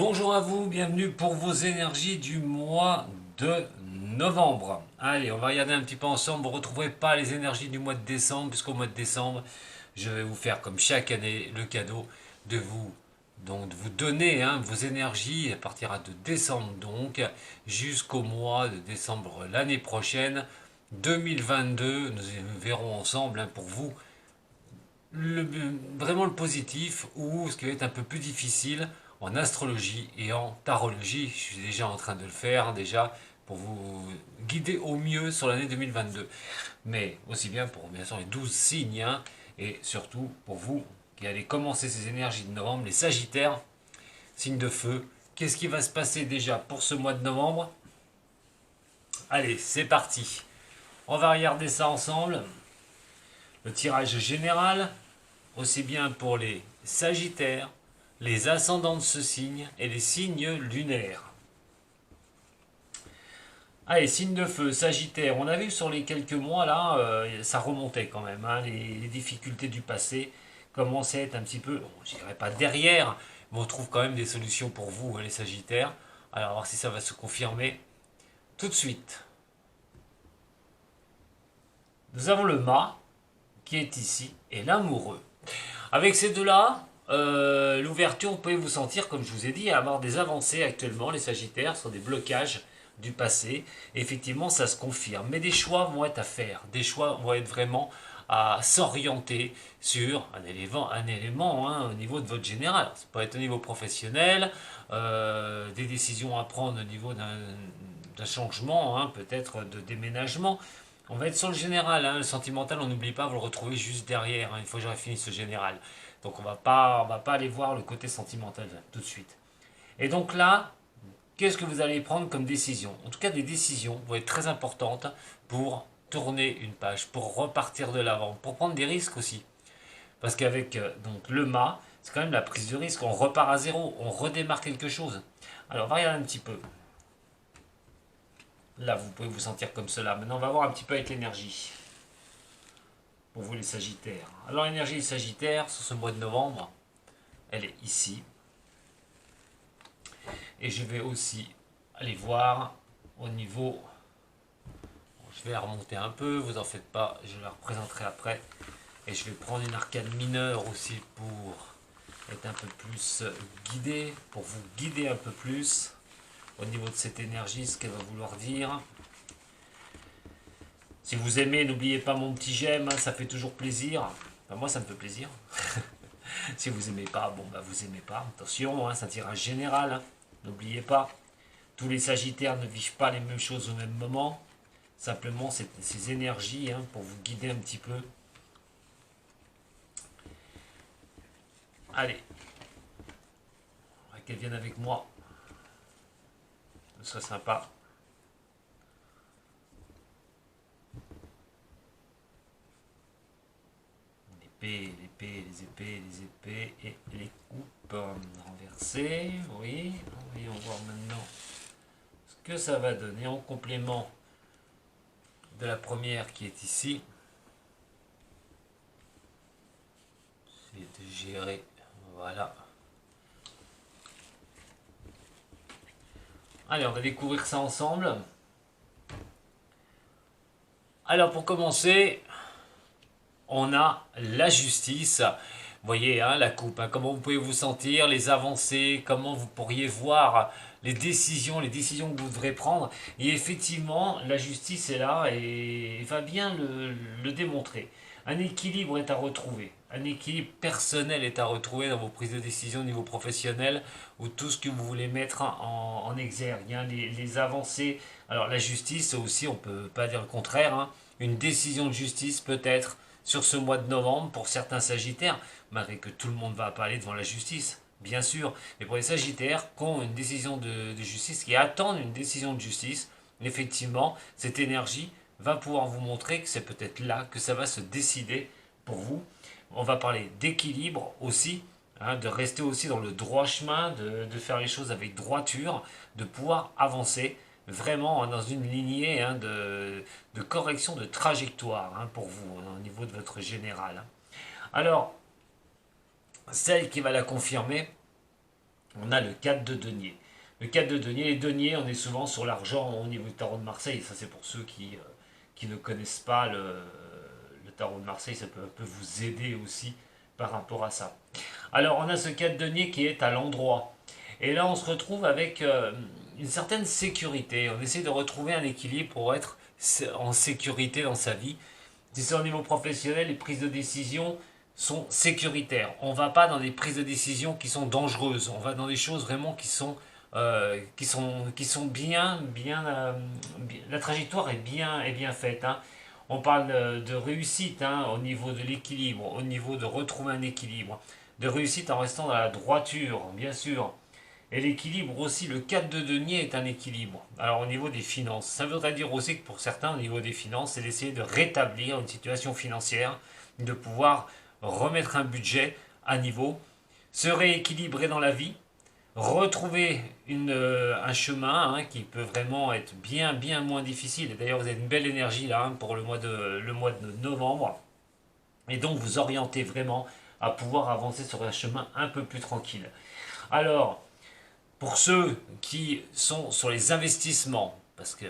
Bonjour à vous, bienvenue pour vos énergies du mois de novembre. Allez, on va regarder un petit peu ensemble. Vous ne retrouverez pas les énergies du mois de décembre, puisqu'au mois de décembre, je vais vous faire comme chaque année le cadeau de vous, de vous donner vos énergies. Elle partira de décembre donc jusqu'au mois de décembre l'année prochaine, 2022. Nous verrons ensemble pour vous le, vraiment le positif ou ce qui va être un peu plus difficile en astrologie et en tarologie. Je suis déjà en train de le faire déjà pour vous guider au mieux sur l'année 2022. Mais aussi bien pour bien sûr les 12 signes et surtout pour vous qui allez commencer ces énergies de novembre, les Sagittaires, signes de feu. Qu'est-ce qui va se passer déjà pour ce mois de novembre? Allez, c'est parti. On va regarder ça ensemble. Le tirage général, aussi bien pour les Sagittaires, les ascendants de ce signe et les signes lunaires. Allez, signe de feu, Sagittaire. On a vu sur les quelques mois là, ça remontait quand même. Les difficultés du passé commençaient à être un petit peu, bon, je dirais pas derrière, mais on trouve quand même des solutions pour vous, les Sagittaires. Alors, on va voir si ça va se confirmer tout de suite. Nous avons le mât qui est ici et l'amoureux. Avec ces deux-là, l'ouverture, vous pouvez vous sentir, comme je vous ai dit, avoir des avancées actuellement. Les Sagittaires sont des blocages du passé. Et effectivement, ça se confirme. Mais des choix vont être à faire. Des choix vont être vraiment à s'orienter sur un élément au niveau de votre général. Ça peut être au niveau professionnel, des décisions à prendre au niveau d'un changement, peut-être de déménagement. On va être sur le général, le sentimental, on n'oublie pas, vous le retrouvez juste derrière, une fois que j'aurai fini ce général. Donc on va pas aller voir le côté sentimental tout de suite. Et donc là, qu'est-ce que vous allez prendre comme décision? En tout cas, des décisions vont être très importantes pour tourner une page, pour repartir de l'avant, pour prendre des risques aussi. Parce qu'avec donc le mât, c'est quand même la prise de risque, on repart à zéro, on redémarre quelque chose. Alors on va regarder un petit peu. Là, vous pouvez vous sentir comme cela. Maintenant, on va voir un petit peu avec l'énergie. Pour vous les Sagittaires. Alors l'énergie des Sagittaires sur ce mois de novembre, elle est ici. Et je vais aussi aller voir au niveau... Bon, je vais la remonter un peu, vous en faites pas, je la représenterai après. Et je vais prendre une arcane mineure aussi pour être un peu plus guidé, pour vous guider un peu plus au niveau de cette énergie, ce qu'elle va vouloir dire. Si vous aimez, n'oubliez pas mon petit j'aime, ça fait toujours plaisir. Enfin, moi, ça me fait plaisir. Si vous aimez pas, bon, bah vous aimez pas. Attention, c'est un tirage général. N'oubliez pas, tous les Sagittaires ne vivent pas les mêmes choses au même moment. Simplement, ces énergies pour vous guider un petit peu. Allez, qu'elle vienne avec moi. Ce serait sympa. L'épée, les épées et les coupes renversées. Oui, voyons voir maintenant ce que ça va donner en complément de la première qui est ici. C'est de gérer, voilà. Allez, on va découvrir ça ensemble. Alors pour commencer, on a la justice. Vous voyez, la coupe, comment vous pouvez vous sentir, les avancées, comment vous pourriez voir les décisions que vous devrez prendre. Et effectivement, la justice est là et va bien le démontrer. Un équilibre est à retrouver. Un équilibre personnel est à retrouver dans vos prises de décision au niveau professionnel ou tout ce que vous voulez mettre en exergue. Les avancées. Alors la justice aussi, on ne peut pas dire le contraire. Une décision de justice peut-être sur ce mois de novembre pour certains Sagittaires, malgré que tout le monde va pas aller devant la justice, bien sûr, mais pour les Sagittaires qui ont une décision de justice, qui attendent une décision de justice, effectivement, cette énergie va pouvoir vous montrer que c'est peut-être là que ça va se décider pour vous. On va parler d'équilibre aussi, de rester aussi dans le droit chemin, de faire les choses avec droiture, de pouvoir avancer vraiment dans une lignée de correction de trajectoire pour vous au niveau de votre général. Alors, celle qui va la confirmer, On a le 4 de denier. Le 4 de denier, les deniers, on est souvent sur l'argent au niveau du tarot de Marseille. Ça, c'est pour ceux qui ne connaissent pas le tarot de Marseille. Ça peut vous aider aussi par rapport à ça. Alors, on a ce 4 denier qui est à l'endroit. Et là, on se retrouve avec une certaine sécurité. On essaie de retrouver un équilibre pour être en sécurité dans sa vie. Si c'est au niveau professionnel, les prises de décision sont sécuritaires. On ne va pas dans des prises de décision qui sont dangereuses. On va dans des choses vraiment qui sont bien, la trajectoire est bien faite, hein. On parle de réussite, hein, au niveau de l'équilibre, au niveau de retrouver un équilibre, de réussite en restant dans la droiture, bien sûr. Et l'équilibre aussi, le 4 de denier est un équilibre. Alors au niveau des finances, ça voudrait dire aussi que pour certains, au niveau des finances, c'est d'essayer de rétablir une situation financière, de pouvoir remettre un budget à niveau, se rééquilibrer dans la vie, retrouver un chemin, hein, qui peut vraiment être bien moins difficile. Et d'ailleurs, vous avez une belle énergie là, hein, pour le mois de novembre. Et donc vous orientez vraiment à pouvoir avancer sur un chemin un peu plus tranquille. Alors, pour ceux qui sont sur les investissements, parce que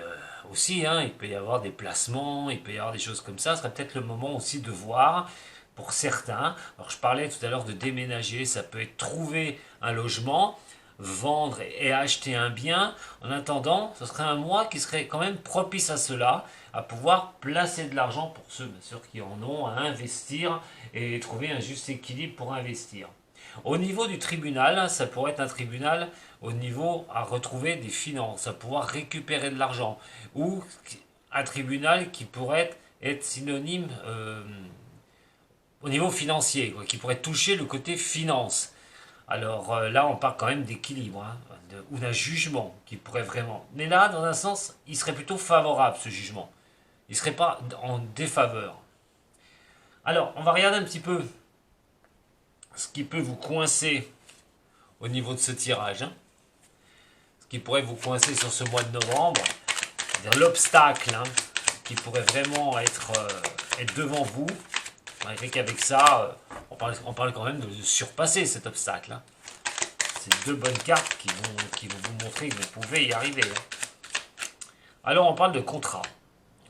aussi, hein, il peut y avoir des placements, il peut y avoir des choses comme ça, ce serait peut-être le moment aussi de voir pour certains. Alors je parlais tout à l'heure de déménager, ça peut être trouver un logement, vendre et acheter un bien. En attendant, ce serait un mois qui serait quand même propice à cela, à pouvoir placer de l'argent pour ceux bien sûr qui en ont, à investir et trouver un juste équilibre pour investir. Au niveau du tribunal, ça pourrait être un tribunal au niveau à retrouver des finances, à pouvoir récupérer de l'argent, ou un tribunal qui pourrait être synonyme au niveau financier, quoi, qui pourrait toucher le côté finance. Alors là, on parle quand même d'équilibre, hein, ou d'un jugement qui pourrait vraiment. Mais là, dans un sens, il serait plutôt favorable ce jugement. Il ne serait pas en défaveur. Alors, on va regarder un petit peu ce qui peut vous coincer au niveau de ce tirage, hein. Ce qui pourrait vous coincer sur ce mois de novembre, c'est-à-dire l'obstacle, hein, qui pourrait vraiment être devant vous. Malgré qu'avec ça, on parle quand même de surpasser cet obstacle, hein. C'est deux bonnes cartes qui vont vous montrer que vous pouvez y arriver, hein. Alors on parle de contrats.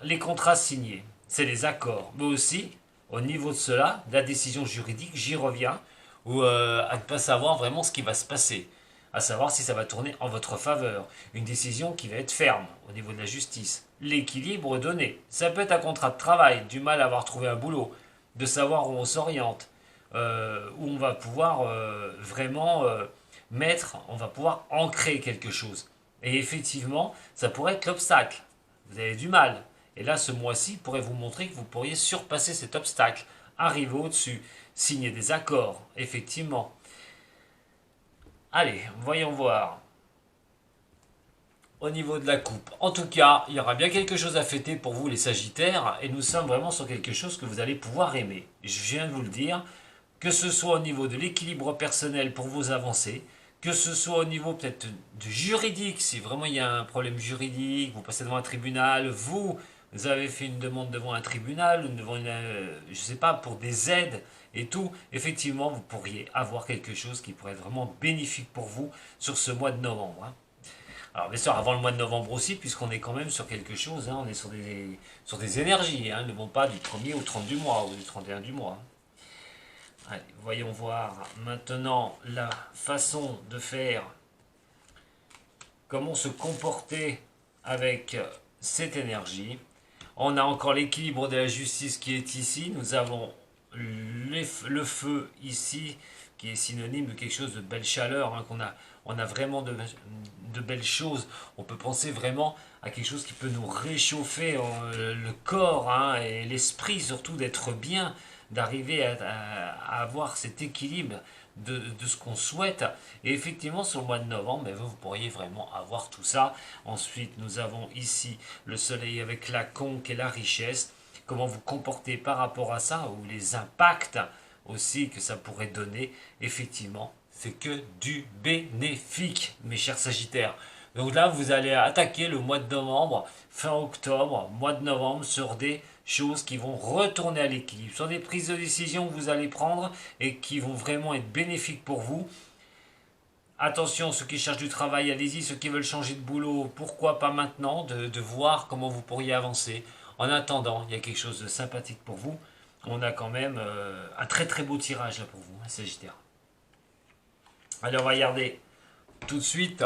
Les contrats signés, c'est les accords, mais aussi au niveau de cela, la décision juridique, j'y reviens, ou à ne pas savoir vraiment ce qui va se passer, à savoir si ça va tourner en votre faveur, une décision qui va être ferme au niveau de la justice, l'équilibre donné. Ça peut être un contrat de travail, du mal à avoir trouvé un boulot, de savoir où on s'oriente, où on va pouvoir vraiment on va pouvoir ancrer quelque chose. Et effectivement, ça pourrait être l'obstacle. Vous avez du mal. Et là, ce mois-ci pourrait vous montrer que vous pourriez surpasser cet obstacle, arriver au-dessus, signer des accords, effectivement. Allez, voyons voir. Au niveau de la coupe. En tout cas, il y aura bien quelque chose à fêter pour vous les Sagittaires, et nous sommes vraiment sur quelque chose que vous allez pouvoir aimer. Je viens de vous le dire, que ce soit au niveau de l'équilibre personnel pour vos avancées, que ce soit au niveau peut-être du juridique, si vraiment il y a un problème juridique, vous passez devant un tribunal, vous avez fait une demande devant un tribunal, je ne sais pas, pour des aides et tout, effectivement, vous pourriez avoir quelque chose qui pourrait être vraiment bénéfique pour vous sur ce mois de novembre, hein. Alors bien sûr, avant le mois de novembre aussi, puisqu'on est quand même sur quelque chose, hein, on est sur des énergies, hein, ne vont pas du 1er au 30 du mois, ou du 31 du mois. Allez, voyons voir maintenant la façon de faire, comment se comporter avec cette énergie. On a encore l'équilibre de la justice qui est ici. Nous avons le feu ici, qui est synonyme de quelque chose de belle chaleur, hein, on a vraiment de belles choses. On peut penser vraiment à quelque chose qui peut nous réchauffer le corps, hein, et l'esprit surtout, d'être bien, d'arriver à avoir cet équilibre de ce qu'on souhaite. Et effectivement, sur le mois de novembre, vous pourriez vraiment avoir tout ça. Ensuite, nous avons ici le soleil avec la conque et la richesse. Comment vous comportez par rapport à ça, ou les impacts aussi que ça pourrait donner. Effectivement, c'est que du bénéfique, mes chers Sagittaires. Donc là, vous allez attaquer le mois de novembre, fin octobre, mois de novembre, sur des choses qui vont retourner à l'équilibre, sur des prises de décision que vous allez prendre et qui vont vraiment être bénéfiques pour vous. Attention, ceux qui cherchent du travail, allez-y. Ceux qui veulent changer de boulot, pourquoi pas maintenant, de voir comment vous pourriez avancer. En attendant, il y a quelque chose de sympathique pour vous. On a quand même un très très beau tirage là pour vous, hein, Sagittaire. Allez, on va regarder tout de suite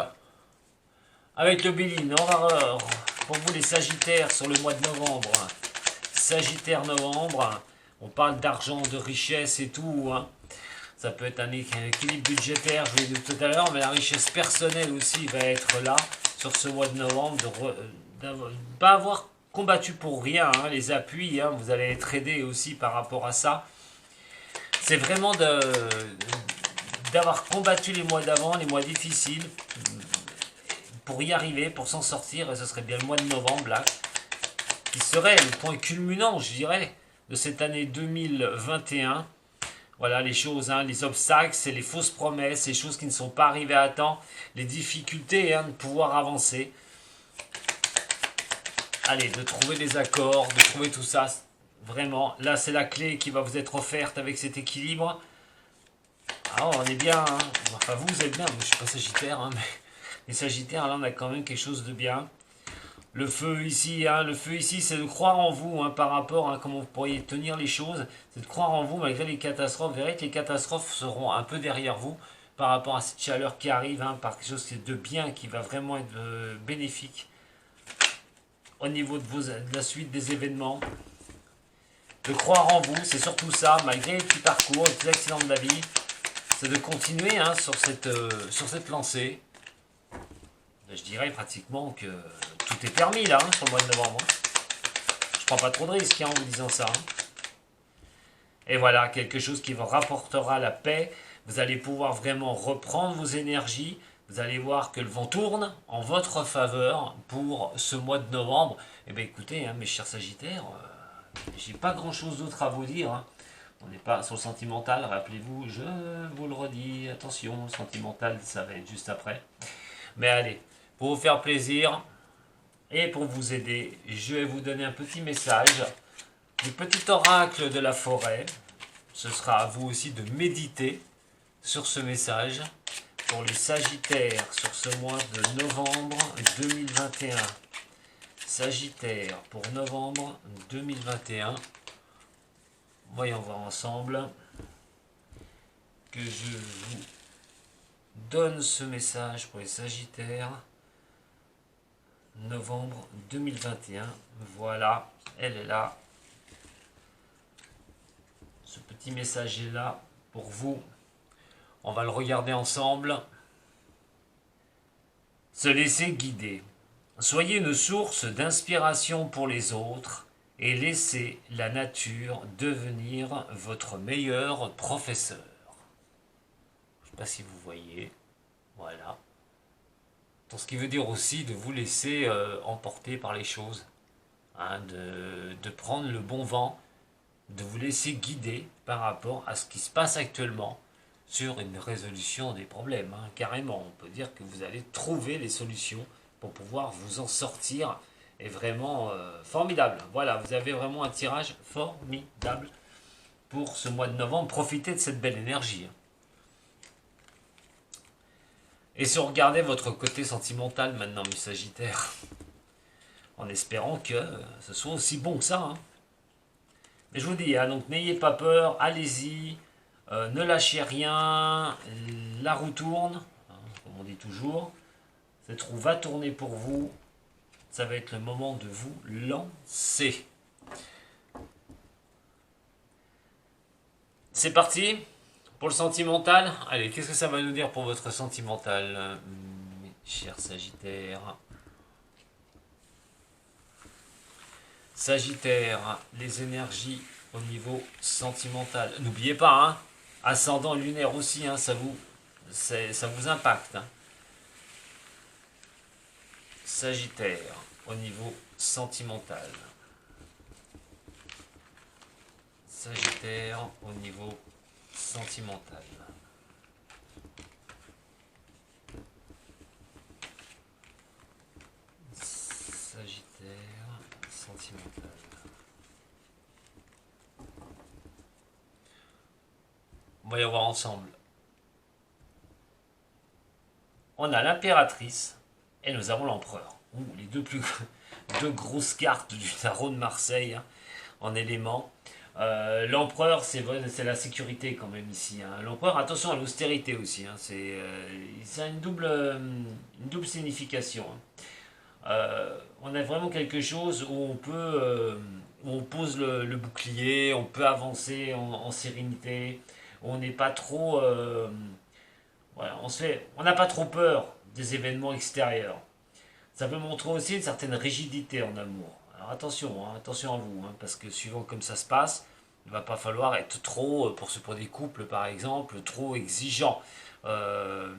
avec le Béline. On va voir pour vous les Sagittaires sur le mois de novembre. Sagittaire novembre, on parle d'argent, de richesse et tout, hein. Ça peut être un équilibre budgétaire, je l'ai dit tout à l'heure, mais la richesse personnelle aussi va être là sur ce mois de novembre, de ne pas avoir combattu pour rien, hein, les appuis, hein, vous allez être aidé aussi par rapport à ça. C'est vraiment d'avoir combattu les mois d'avant, les mois difficiles, pour y arriver, pour s'en sortir, et ce serait bien le mois de novembre là, qui serait le point culminant, je dirais, de cette année 2021. Voilà les choses, hein, les obstacles, c'est les fausses promesses, les choses qui ne sont pas arrivées à temps, les difficultés, hein, de pouvoir avancer. Allez, de trouver des accords, de trouver tout ça. Vraiment, là c'est la clé qui va vous être offerte avec cet équilibre. Ah, on est bien, hein. Enfin vous êtes bien, moi je suis pas Sagittaire, hein, mais les Sagittaires là on a quand même quelque chose de bien. Le feu ici, hein, le feu ici, c'est de croire en vous, hein, par rapport à comment vous pourriez tenir les choses. C'est de croire en vous malgré les catastrophes. Vous verrez que les catastrophes seront un peu derrière vous par rapport à cette chaleur qui arrive, hein, par quelque chose de bien qui va vraiment être bénéfique au niveau de la suite des événements. De croire en vous, c'est surtout ça, malgré les petits parcours, les petits accidents de la vie. C'est de continuer, hein, sur cette lancée. Je dirais pratiquement que tout est permis là, hein, sur le mois de novembre. Je prends pas trop de risques, hein, en vous disant ça, hein. Et voilà, quelque chose qui vous rapportera la paix. Vous allez pouvoir vraiment reprendre vos énergies. Vous allez voir que le vent tourne en votre faveur pour ce mois de novembre. Eh bien écoutez, hein, mes chers Sagittaires, j'ai pas grand chose d'autre à vous dire, hein. On n'est pas sur le sentimental, rappelez-vous, je vous le redis, attention, le sentimental, ça va être juste après. Mais allez, pour vous faire plaisir et pour vous aider, je vais vous donner un petit message du petit oracle de la forêt. Ce sera à vous aussi de méditer sur ce message pour les Sagittaires sur ce mois de novembre 2021. Sagittaire pour novembre 2021. Voyons voir ensemble que je vous donne ce message pour les Sagittaires. Novembre 2021. Voilà, elle est là. Ce petit message est là pour vous. On va le regarder ensemble. Se laisser guider. Soyez une source d'inspiration pour les autres et laissez la nature devenir votre meilleur professeur. Je ne sais pas si vous voyez. Voilà. Donc, ce qui veut dire aussi de vous laisser emporter par les choses. Hein, de prendre le bon vent, de vous laisser guider par rapport à ce qui se passe actuellement sur une résolution des problèmes, hein, carrément. On peut dire que vous allez trouver les solutions pour pouvoir vous en sortir. Et vraiment formidable. Voilà, vous avez vraiment un tirage formidable pour ce mois de novembre. Profitez de cette belle énergie. Et si on regardait votre côté sentimental maintenant, mes Sagittaires, en espérant que ce soit aussi bon que ça, hein. Mais je vous dis, hein, donc n'ayez pas peur, allez-y, ne lâchez rien, la roue tourne, hein, comme on dit toujours, cette roue va tourner pour vous, ça va être le moment de vous lancer. C'est parti pour le sentimental. Allez, qu'est-ce que ça va nous dire pour votre sentimental, mes chers Sagittaires? Sagittaire, les énergies au niveau sentimental. N'oubliez pas, hein, ascendant lunaire aussi, hein, ça vous impacte, hein. Sagittaire, au niveau sentimental. Sagittaire, au niveau sentimental. Sagittaire, sentimental. On va y voir ensemble. on a l'impératrice et nous avons l'empereur. Les deux grosses cartes du tarot de Marseille, hein, en éléments. L'empereur, c'est la sécurité quand même ici, hein. L'empereur, attention à l'austérité aussi, hein. C'est une double signification, hein. On a vraiment quelque chose où où on pose le bouclier, on peut avancer en sérénité, on n'est pas trop, voilà, on n'a pas trop peur des événements extérieurs. Ça peut montrer aussi une certaine rigidité en amour. Alors attention, hein, attention à vous, hein, parce que suivant comme ça se passe, il ne va pas falloir être trop, pour des couples par exemple, trop exigeant, euh,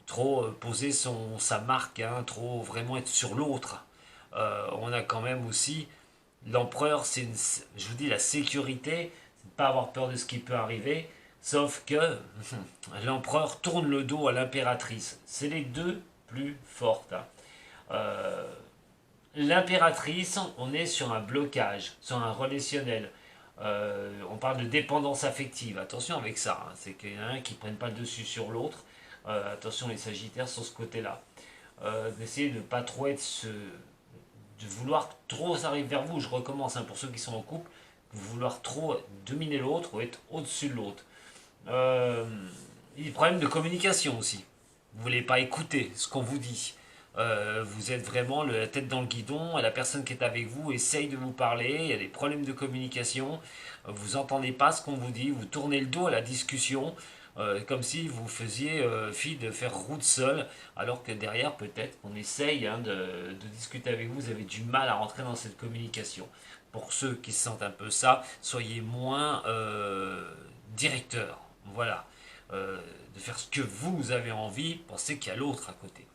trop poser sa marque, hein, trop vraiment être sur l'autre. On a quand même aussi l'empereur, je vous dis, la sécurité, c'est de ne pas avoir peur de ce qui peut arriver, sauf que l'empereur tourne le dos à l'impératrice. C'est les deux plus fortes, hein. Euh, L'impératrice, on est sur un blocage, sur un relationnel. On parle de dépendance affective. Attention avec ça, hein. C'est qu'il y en a un qui ne prenne pas le dessus sur l'autre. Attention les sagittaires sur ce côté-là. D'essayer de ne pas trop de vouloir trop arriver vers vous. Je recommence, hein, pour ceux qui sont en couple, de vouloir trop dominer l'autre ou être au-dessus de l'autre. Il y a des problèmes de communication aussi. Vous ne voulez pas écouter ce qu'on vous dit. Vous êtes vraiment la tête dans le guidon, et la personne qui est avec vous essaye de vous parler, il y a des problèmes de communication, vous n'entendez pas ce qu'on vous dit, vous tournez le dos à la discussion, comme si vous faisiez fi de faire route seule, alors que derrière peut-être on essaye, hein, de discuter avec vous, vous avez du mal à rentrer dans cette communication. Pour ceux qui sentent un peu ça, soyez moins directeur, voilà. De faire ce que vous avez envie, pensez qu'il y a l'autre à côté.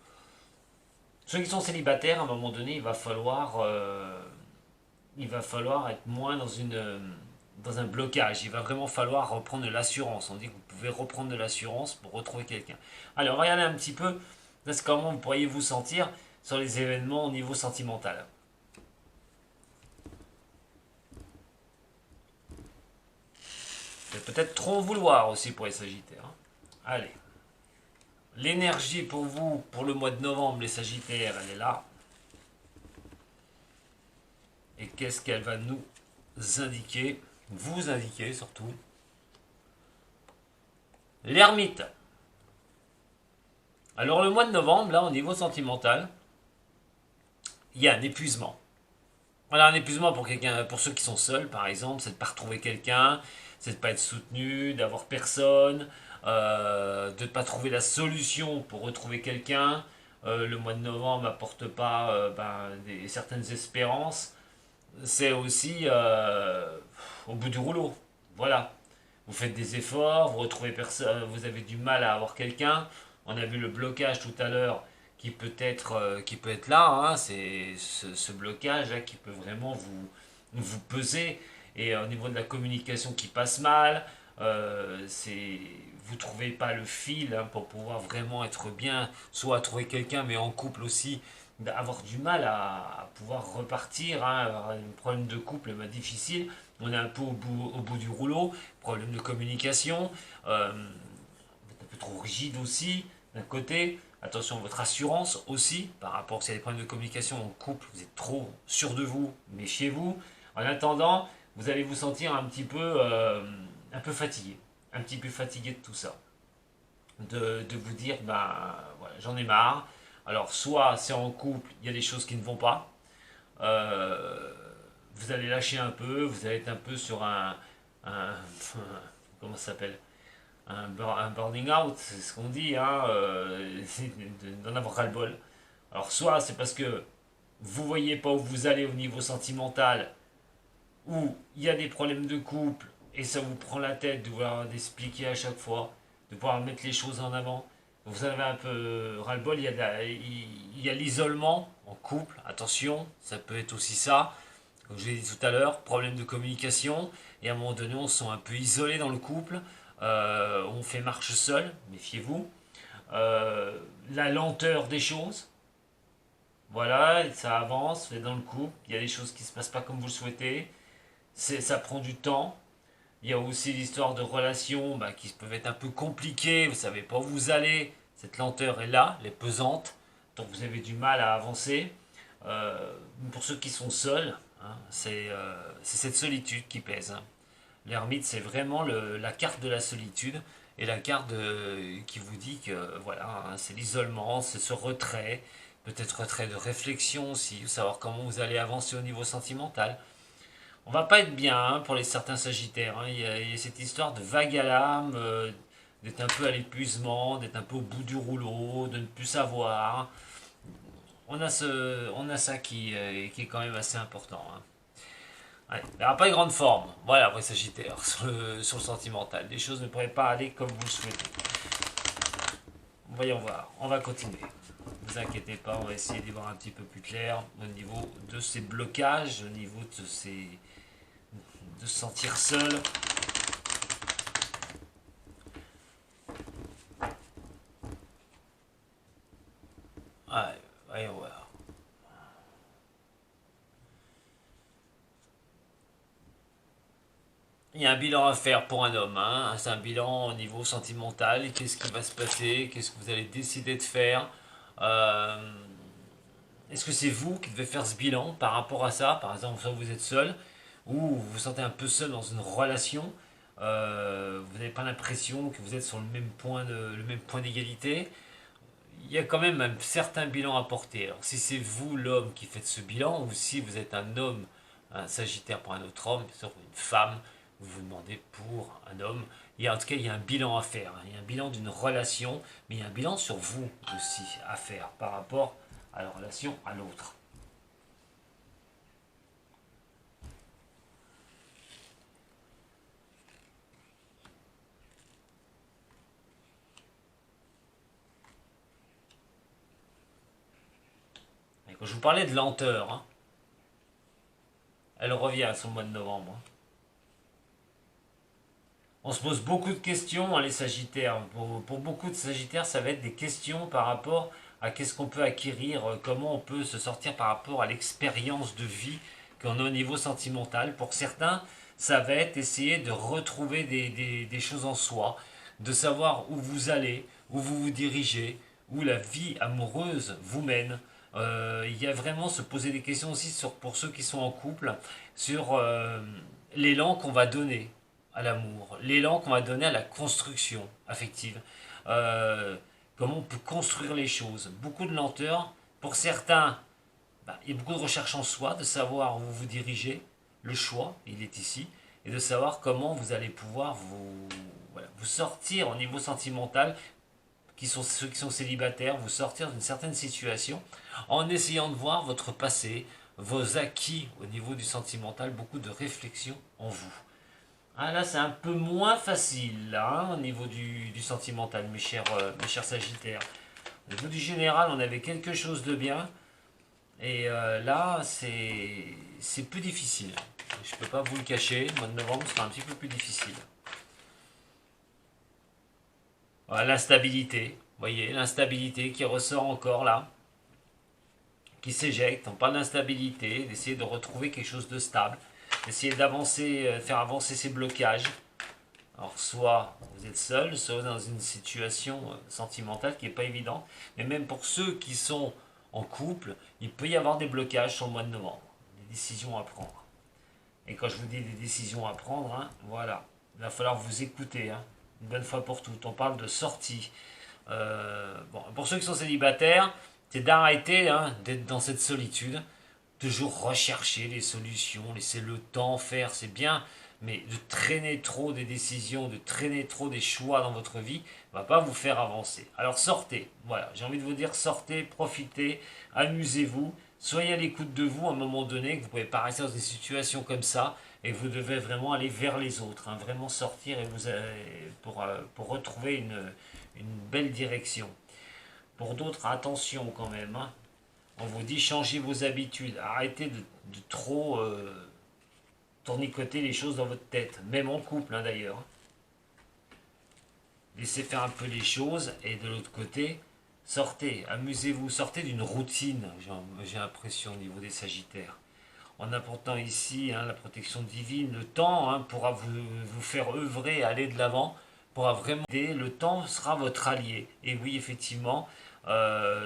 Ceux qui sont célibataires, à un moment donné, il va falloir être moins dans un blocage. Il va vraiment falloir reprendre de l'assurance. On dit que vous pouvez reprendre de l'assurance pour retrouver quelqu'un. Alors, regardez un petit peu comment vous pourriez vous sentir sur les événements au niveau sentimental. C'est peut-être trop en vouloir aussi pour les Sagittaires, hein. Allez. L'énergie pour vous, pour le mois de novembre, les Sagittaires, elle est là. Et qu'est-ce qu'elle va nous indiquer? Vous indiquer surtout. L'ermite. Alors le mois de novembre, là, au niveau sentimental, il y a un épuisement. Voilà, un épuisement pour quelqu'un, pour ceux qui sont seuls, par exemple, c'est de ne pas retrouver quelqu'un, c'est de ne pas être soutenu, d'avoir personne, de ne pas trouver la solution pour retrouver quelqu'un. Le mois de novembre n'apporte pas certaines espérances. C'est aussi au bout du rouleau. Voilà. Vous faites des efforts, vous retrouvez personne, vous avez du mal à avoir quelqu'un. On a vu le blocage tout à l'heure qui peut être là, hein. C'est ce blocage là, qui peut vraiment vous peser. Et au niveau de la communication qui passe mal, vous trouvez pas le fil, hein, pour pouvoir vraiment être bien, soit trouver quelqu'un, mais en couple aussi, avoir du mal à pouvoir repartir, hein, avoir un problème de couple difficile. On est un peu au bout du rouleau, problème de communication, vous êtes un peu trop rigide aussi, d'un côté. Attention à votre assurance aussi, par rapport à des problèmes de communication en couple, vous êtes trop sûr de vous, méfiez-vous. En attendant, vous allez vous sentir un peu fatigué, un petit peu fatigué de tout ça. De vous dire, voilà, j'en ai marre. Alors, soit c'est en couple, il y a des choses qui ne vont pas. Euh, Vous allez lâcher un peu, vous allez être un peu sur un comment ça s'appelle? Un burning out, c'est ce qu'on dit, hein, d'en avoir ras-le-bol. Alors, soit c'est parce que vous voyez pas où vous allez au niveau sentimental, ou il y a des problèmes de couple, et ça vous prend la tête de vouloir expliquer à chaque fois, de pouvoir mettre les choses en avant. Vous avez un peu ras-le-bol, il y a l'isolement en couple, attention, ça peut être aussi ça. Comme je l'ai dit tout à l'heure, problème de communication, et à un moment donné, on se sent un peu isolé dans le couple, on fait marche seul, méfiez-vous. La lenteur des choses, voilà, ça avance, fait dans le couple, il y a des choses qui ne se passent pas comme vous le souhaitez, ça prend du temps. Il y a aussi l'histoire de relations qui peuvent être un peu compliquées, vous ne savez pas où vous allez, Cette lenteur est là, elle est pesante, donc vous avez du mal à avancer. Pour ceux qui sont seuls, hein, c'est cette solitude qui pèse. Hein. L'ermite, c'est vraiment la carte de la solitude et la carte qui vous dit que voilà, hein, c'est l'isolement, c'est ce retrait, peut-être retrait de réflexion aussi, savoir comment vous allez avancer au niveau sentimental. On va pas être bien hein, pour les certains sagittaires. Hein. Il y a cette histoire de vague à l'âme, d'être un peu à l'épuisement, d'être un peu au bout du rouleau, de ne plus savoir. On a ça qui est quand même assez important. Hein. Ouais. Il n'y aura pas de grande forme. Voilà, après Sagittaire, sur le sentimental. Les choses ne pourraient pas aller comme vous le souhaitez. Voyons voir, on va continuer. Ne vous inquiétez pas, on va essayer d'y voir un petit peu plus clair au niveau de ces blocages, au niveau de se sentir seul. Ouais, voyons voir. Il y a un bilan à faire pour un homme. Hein. C'est un bilan au niveau sentimental. Qu'est-ce qui va se passer? Qu'est-ce que vous allez décider de faire? Euh, Est-ce que c'est vous qui devez faire ce bilan par rapport à ça? Par exemple, soit vous êtes seul, ou vous vous sentez un peu seul dans une relation. Vous n'avez pas l'impression que vous êtes sur le même point d'égalité. Il y a quand même un certain bilan à porter. Alors, si c'est vous l'homme qui faites ce bilan, ou si vous êtes un homme, un sagittaire pour un autre homme, bien sûr, une femme, vous vous demandez pour un homme. En tout cas, il y a un bilan à faire. Hein. Il y a un bilan d'une relation, mais il y a un bilan sur vous aussi à faire par rapport à la relation à l'autre. Et quand je vous parlais de lenteur, hein, elle revient sur le mois de novembre. Hein. On se pose beaucoup de questions, hein, les Sagittaires. Pour beaucoup de Sagittaires, ça va être des questions par rapport à qu'est-ce qu'on peut acquérir, comment on peut se sortir par rapport à l'expérience de vie qu'on a au niveau sentimental. Pour certains, ça va être essayer de retrouver des choses en soi, de savoir où vous allez, où vous vous dirigez, où la vie amoureuse vous mène. Il y a vraiment se poser des questions aussi pour ceux qui sont en couple, sur l'élan qu'on va donner à l'amour, l'élan qu'on va donner à la construction affective. Euh, Comment on peut construire les choses. Beaucoup de lenteur. Pour certains, il y a beaucoup de recherche en soi, de savoir où vous vous dirigez. Le choix, il est ici. Et de savoir comment vous allez pouvoir vous sortir au niveau sentimental, ceux qui sont célibataires, vous sortir d'une certaine situation en essayant de voir votre passé, vos acquis au niveau du sentimental, beaucoup de réflexion en vous. Ah là, c'est un peu moins facile, là, hein, au niveau du sentimental, mes chers Sagittaires. Au niveau du général, on avait quelque chose de bien. Et là, c'est plus difficile. Je ne peux pas vous le cacher. Le mois de novembre sera un petit peu plus difficile. Voilà, l'instabilité. Vous voyez, l'instabilité qui ressort encore là. Qui s'éjecte. On parle d'instabilité, d'essayer de retrouver quelque chose de stable. D'essayer d'avancer, faire avancer ces blocages. Alors, soit vous êtes seul, soit dans une situation sentimentale qui n'est pas évidente. Mais même pour ceux qui sont en couple, il peut y avoir des blocages sur le mois de novembre. Des décisions à prendre. Et quand je vous dis des décisions à prendre, hein, voilà. Il va falloir vous écouter, hein, une bonne fois pour toutes. On parle de sortie. Bon, pour ceux qui sont célibataires, c'est d'arrêter hein, d'être dans cette solitude. Toujours rechercher les solutions, laisser le temps faire, c'est bien, mais de traîner trop des décisions, de traîner trop des choix dans votre vie, ne va pas vous faire avancer. Alors sortez, voilà, j'ai envie de vous dire sortez, profitez, amusez-vous, soyez à l'écoute de vous à un moment donné, que vous ne pouvez pas rester dans des situations comme ça, et vous devez vraiment aller vers les autres, hein, vraiment sortir et pour retrouver une belle direction. Pour d'autres, attention quand même, hein. On vous dit changez vos habitudes, arrêtez de trop tournicoter les choses dans votre tête, même en couple hein, d'ailleurs. Laissez faire un peu les choses et de l'autre côté, sortez, amusez-vous, sortez d'une routine, j'ai l'impression au niveau des Sagittaires. En apportant ici hein, la protection divine, le temps hein, pourra vous faire œuvrer, aller de l'avant, pourra vraiment aider. Le temps sera votre allié. Et oui, effectivement,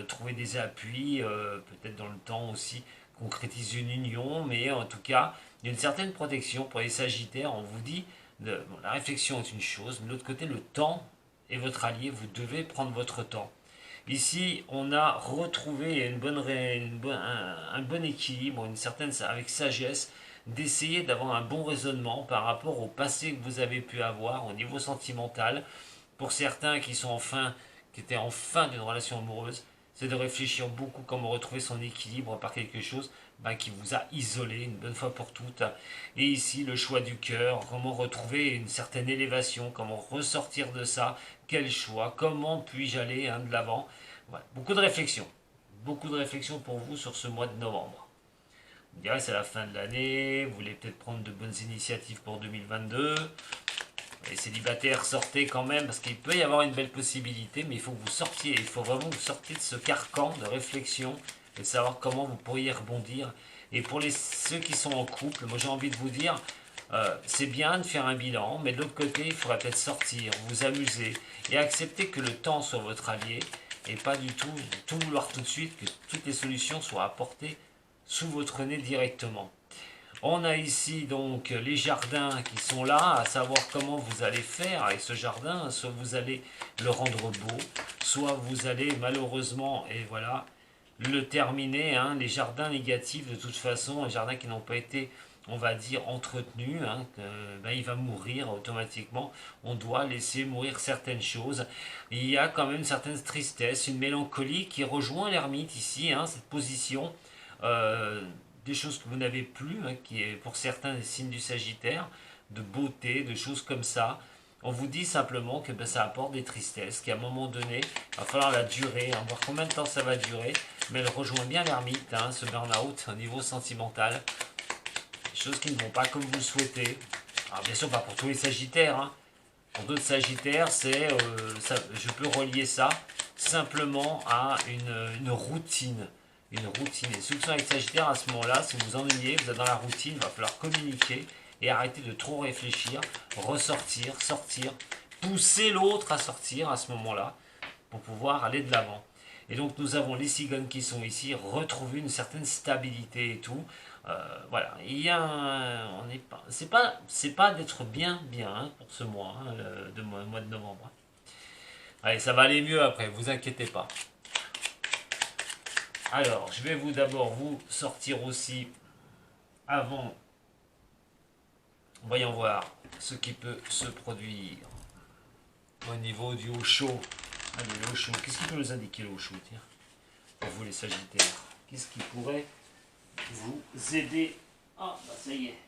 trouver des appuis, peut-être dans le temps aussi, concrétise une union, mais en tout cas, il y a une certaine protection pour les Sagittaires. On vous dit, bon, la réflexion est une chose, mais de l'autre côté, le temps est votre allié. Vous devez prendre votre temps. Ici, on a retrouvé un bon équilibre, une certaine avec sagesse, d'essayer d'avoir un bon raisonnement par rapport au passé que vous avez pu avoir au niveau sentimental. Pour certains qui étaient en fin d'une relation amoureuse, c'est de réfléchir beaucoup comment retrouver son équilibre par quelque chose qui vous a isolé une bonne fois pour toutes. Et ici, le choix du cœur, comment retrouver une certaine élévation, comment ressortir de ça, quel choix, comment puis-je aller de l'avant. Voilà. Beaucoup de réflexions pour vous sur ce mois de novembre. Vous direz c'est la fin de l'année, vous voulez peut-être prendre de bonnes initiatives pour 2022. Les célibataires, sortez quand même, parce qu'il peut y avoir une belle possibilité, mais il faut que vous sortiez, il faut vraiment que vous sortiez de ce carcan de réflexion et de savoir comment vous pourriez rebondir. Et pour ceux qui sont en couple, moi j'ai envie de vous dire, c'est bien de faire un bilan, mais de l'autre côté, il faudrait peut-être sortir, vous amuser et accepter que le temps soit votre allié et pas du tout vouloir tout de suite que toutes les solutions soient apportées sous votre nez directement. On a ici donc les jardins qui sont là, à savoir comment vous allez faire avec ce jardin. Soit vous allez le rendre beau, soit vous allez malheureusement, et voilà, le terminer. Les jardins négatifs, de toute façon, les jardins qui n'ont pas été, on va dire, entretenus, il va mourir automatiquement. On doit laisser mourir certaines choses. Il y a quand même une certaine tristesse, une mélancolie qui rejoint l'ermite ici, cette position. Des choses que vous n'avez plus, qui est pour certains des signes du Sagittaire, de beauté, de choses comme ça. On vous dit simplement que ça apporte des tristesses, qu'à un moment donné, il va falloir la durer, voir combien de temps ça va durer, mais elle rejoint bien l'ermite, ce burn-out au niveau sentimental. Des choses qui ne vont pas comme vous le souhaitez. Alors bien sûr, pas pour tous les Sagittaires. Pour d'autres Sagittaires, je peux relier ça simplement à une routine. Une routine. Et ceux qui sont avec Sagittaire à ce moment-là, si vous vous ennuyez, vous êtes dans la routine, il va falloir communiquer et arrêter de trop réfléchir, ressortir, sortir, pousser l'autre à sortir à ce moment-là pour pouvoir aller de l'avant. Et donc nous avons les cigognes qui sont ici, retrouver une certaine stabilité et tout. Voilà, il y a on n'est pas, c'est pas d'être bien pour ce mois, de mois de novembre. Allez, ça va aller mieux après, vous inquiétez pas. Alors, je vais d'abord vous sortir aussi avant. Voyons voir ce qui peut se produire au niveau du haut chaud. Allez, le haut chaud. Qu'est-ce qui peut nous indiquer le haut chaud, tiens, pour vous les Sagittaires? Qu'est-ce qui pourrait vous aider? Ah, ça y est.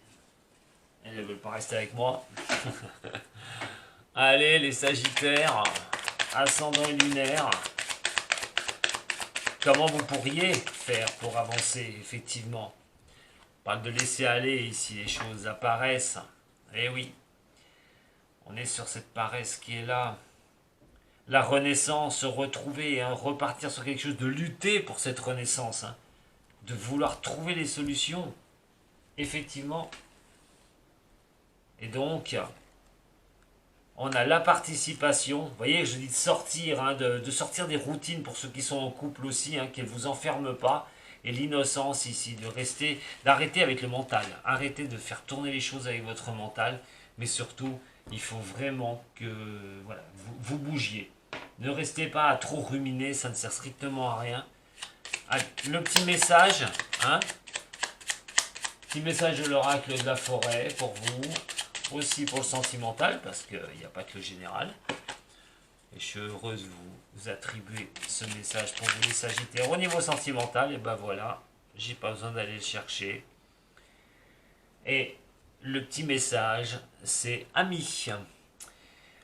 Elles ne veulent pas rester avec moi. Allez, les Sagittaires, ascendant et lunaire. Comment vous pourriez faire pour avancer, effectivement? On parle de laisser aller ici, les choses apparaissent. Eh oui, on est sur cette paresse qui est là. La renaissance, se retrouver, repartir sur quelque chose, de lutter pour cette renaissance, de vouloir trouver les solutions, effectivement. Et donc, on a la participation. Vous voyez, je dis de sortir, de sortir des routines pour ceux qui sont en couple aussi, qu'elles ne vous enferment pas. Et l'innocence ici, d'arrêter avec le mental. Arrêtez de faire tourner les choses avec votre mental. Mais surtout, il faut vraiment que vous bougiez. Ne restez pas à trop ruminer, ça ne sert strictement à rien. Allez, le petit message, petit message de l'oracle de la forêt pour vous. Aussi pour le sentimental, parce qu'il n'y a pas que le général. Et je suis heureuse de vous attribuer ce message pour vous les Sagittaires. Au niveau sentimental, et ben voilà, j'ai pas besoin d'aller le chercher. Et le petit message, c'est amis.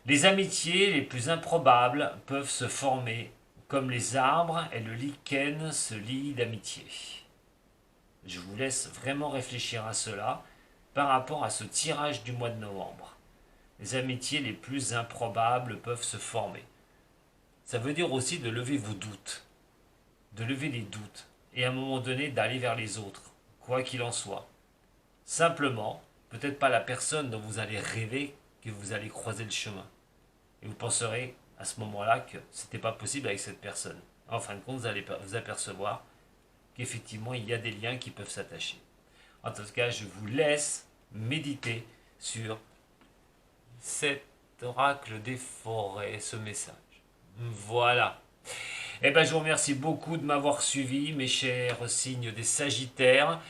Les amitiés les plus improbables peuvent se former comme les arbres et le lichen se lie d'amitié. Je vous laisse vraiment réfléchir à cela par rapport à ce tirage du mois de novembre. Les amitiés les plus improbables peuvent se former. Ça veut dire aussi de lever vos doutes, de lever les doutes, et à un moment donné d'aller vers les autres, quoi qu'il en soit. Simplement, peut-être pas la personne dont vous allez rêver que vous allez croiser le chemin. Et vous penserez à ce moment-là que c'était pas possible avec cette personne. En fin de compte, vous allez vous apercevoir qu'effectivement, il y a des liens qui peuvent s'attacher. En tout cas, je vous laisse méditer sur cet oracle des forêts, ce message. Voilà. Eh ben, je vous remercie beaucoup de m'avoir suivi, mes chers signes des Sagittaires.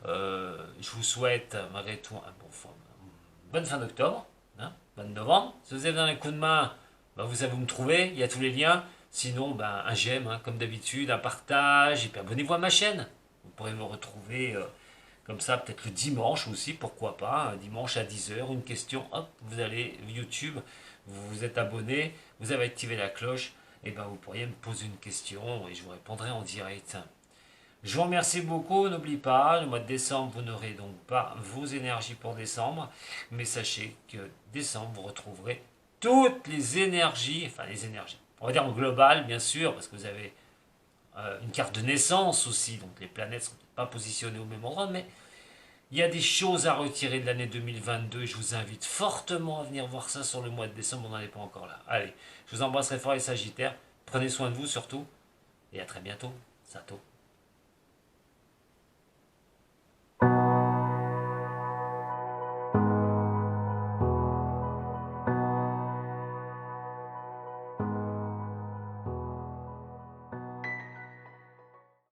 Je vous souhaite, malgré tout, une bonne fin d'octobre, hein, bonne novembre. Si vous avez un coup de main, ben, vous savez où me trouver, il y a tous les liens. Sinon, ben, un j'aime, hein, comme d'habitude, un partage, et puis abonnez-vous à ma chaîne. Vous pourrez me retrouver comme ça, peut-être le dimanche aussi, pourquoi pas, un dimanche à 10 h, une question, hop, vous allez YouTube, vous vous êtes abonné, vous avez activé la cloche, et ben vous pourriez me poser une question et je vous répondrai en direct. Je vous remercie beaucoup, n'oubliez pas, le mois de décembre, vous n'aurez donc pas vos énergies pour décembre, mais sachez que décembre, vous retrouverez toutes les énergies, enfin les énergies, on va dire en global bien sûr, parce que vous avez une carte de naissance aussi, donc les planètes ne sont pas positionnées au même endroit, mais il y a des choses à retirer de l'année 2022 et je vous invite fortement à venir voir ça sur le mois de décembre, on n'en est pas encore là. Allez, je vous embrasserai fort les Sagittaires, prenez soin de vous surtout, et à très bientôt. Sato.